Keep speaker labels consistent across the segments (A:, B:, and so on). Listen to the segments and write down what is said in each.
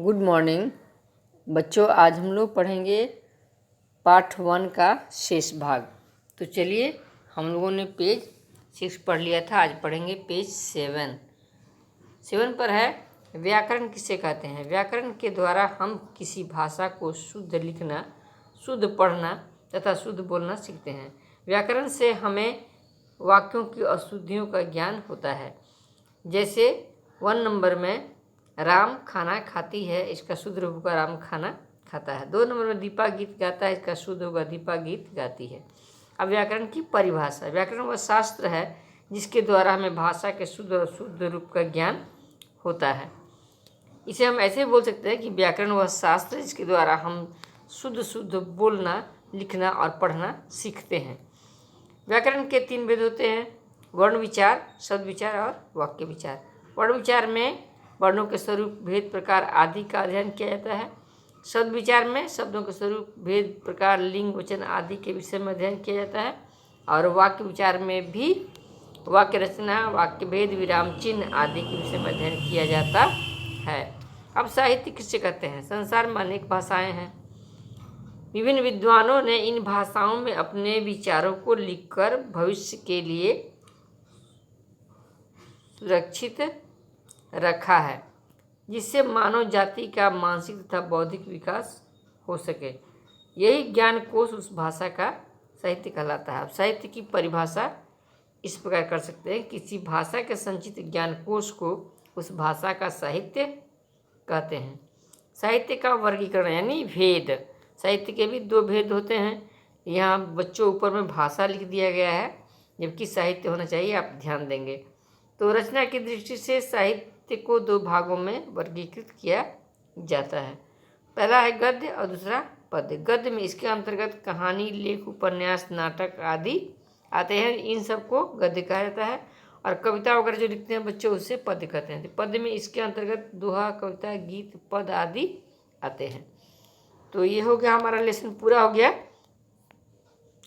A: Good morning बच्चों। आज हम लोग पढ़ेंगे पाठ 1 का शेष भाग। तो चलिए, हम लोगों ने पेज 6 पढ़ लिया था, आज पढ़ेंगे पेज 7 पर है व्याकरण किसे कहते हैं। व्याकरण के द्वारा हम किसी भाषा को शुद्ध लिखना, शुद्ध पढ़ना तथा शुद्ध बोलना सीखते हैं। व्याकरण से हमें वाक्यों की अशुद्धियों का ज्ञान होता है। जैसे 1 नंबर में राम खाना खाती है, इसका शुद्ध रूप होगा राम खाना खाता है। 2 नंबर में दीपा गीत गाता है, इसका शुद्ध होगा दीपा गीत गाती है। अब व्याकरण की परिभाषा। व्याकरण वह शास्त्र है जिसके द्वारा हमें भाषा के शुद्ध और अशुद्ध रूप का ज्ञान होता है। इसे हम ऐसे बोल सकते हैं कि व्याकरण वह शास्त्र है जिसके द्वारा हम शुद्ध बोलना, लिखना और पढ़ना सीखते हैं। व्याकरण के 3 भेद होते हैं: वर्ण विचार, शब्द विचार और वाक्य विचार। वर्ण विचार में वर्णों के स्वरूप, भेद, प्रकार आदि का अध्ययन किया जाता है। शब्द विचार में शब्दों के स्वरूप, भेद, प्रकार, लिंग, वचन आदि के विषय में अध्ययन किया जाता है। और वाक्य विचार में भी वाक्य रचना, वाक्य भेद, विराम चिन्ह आदि के विषय में अध्ययन किया जाता है। अब साहित्य किसे कहते हैं। संसार में अनेक भाषाएं हैं। विभिन्न विद्वानों ने इन भाषाओं में अपने विचारों को लिखकर भविष्य के लिए सुरक्षित रखा है, जिससे मानव जाति का मानसिक तथा बौद्धिक विकास हो सके। यही ज्ञान कोश उस भाषा का साहित्य कहलाता है। अब साहित्य की परिभाषा इस प्रकार कर सकते हैं: किसी भाषा के संचित ज्ञान कोश को उस भाषा का साहित्य कहते हैं। साहित्य का वर्गीकरण यानी भेद। साहित्य के भी 2 भेद होते हैं। यहाँ बच्चों ऊपर में भाषा लिख दिया गया है, जबकि साहित्य होना चाहिए, आप ध्यान देंगे। तो रचना की दृष्टि से साहित्य को 2 भागों में वर्गीकृत किया जाता है। पहला है गद्य और दूसरा पद्य। गद्य में इसके अंतर्गत कहानी, लेख, उपन्यास, नाटक आदि आते हैं, इन सबको गद्य कहा जाता है। और कविता वगैरह जो लिखते हैं बच्चों, उससे पद्य कहते हैं। तो पद्य में इसके अंतर्गत दोहा, कविता, गीत, पद आदि आते हैं। तो ये हो गया, हमारा लेसन पूरा हो गया।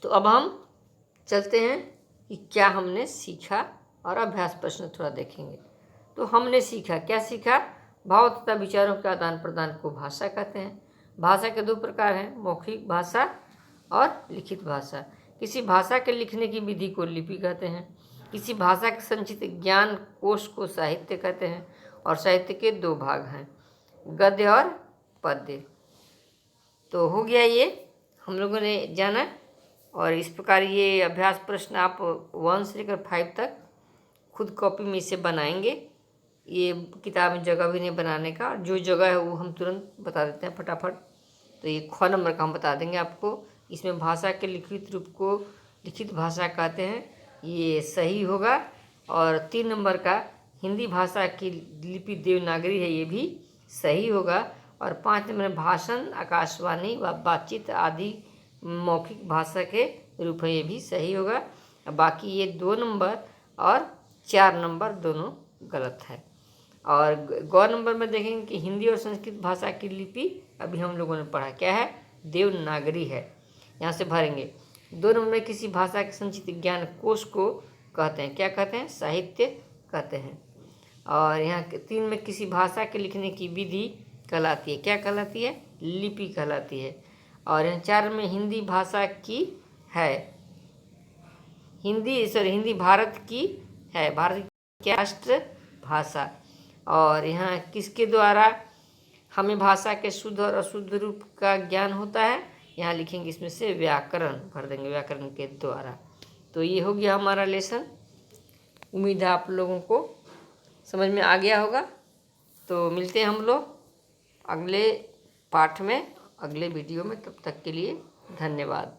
A: तो अब हम चलते हैं कि क्या हमने सीखा और अभ्यास प्रश्न थोड़ा देखेंगे। तो हमने सीखा, क्या सीखा? भाव तथा विचारों के आदान प्रदान को भाषा कहते हैं। भाषा के 2 प्रकार हैं: मौखिक भाषा और लिखित भाषा। किसी भाषा के लिखने की विधि को लिपि कहते हैं। किसी भाषा के संचित ज्ञान कोश को साहित्य कहते हैं। और साहित्य के 2 भाग हैं, गद्य और पद्य। तो हो गया, ये हम लोगों ने जाना। और इस प्रकार ये अभ्यास प्रश्न आप 1 से लेकर 5 तक खुद कॉपी में इसे बनाएंगे। ये किताब में जगह भी नहीं बनाने का, जो जगह है वो हम तुरंत बता देते हैं फटाफट। तो ये ख नंबर का हम बता देंगे आपको। इसमें भाषा के लिखित रूप को लिखित भाषा कहते हैं, ये सही होगा। और 3 नंबर का हिंदी भाषा की लिपि देवनागरी है, ये भी सही होगा। और 5 नंबर में भाषण, आकाशवाणी व बातचीत आदि मौखिक भाषा के रूप है, ये भी सही होगा। बाकी ये 2 नंबर और 4 नंबर दोनों गलत है। और गौ नंबर में देखेंगे कि हिंदी और संस्कृत भाषा की लिपि अभी हम लोगों ने पढ़ा, क्या है? देवनागरी है। यहाँ से भरेंगे। 2 नंबर में किसी भाषा के संचित ज्ञान कोश को कहते हैं, क्या कहते हैं? साहित्य कहते हैं। और यहाँ 3 में किसी भाषा के लिखने की विधि कहलाती है, क्या कहलाती है? लिपि कहलाती है। और यहाँ 4 में हिंदी भाषा की है, हिंदी भारत की है, भारत की राष्ट्र भाषा। और यहाँ किसके द्वारा हमें भाषा के शुद्ध और अशुद्ध रूप का ज्ञान होता है? यहाँ लिखेंगे, इसमें से व्याकरण भर देंगे, व्याकरण के द्वारा। तो ये हो गया हमारा लेसन। उम्मीद है आप लोगों को समझ में आ गया होगा। तो मिलते हैं हम लोग अगले पाठ में, अगले वीडियो में। तब तक के लिए धन्यवाद।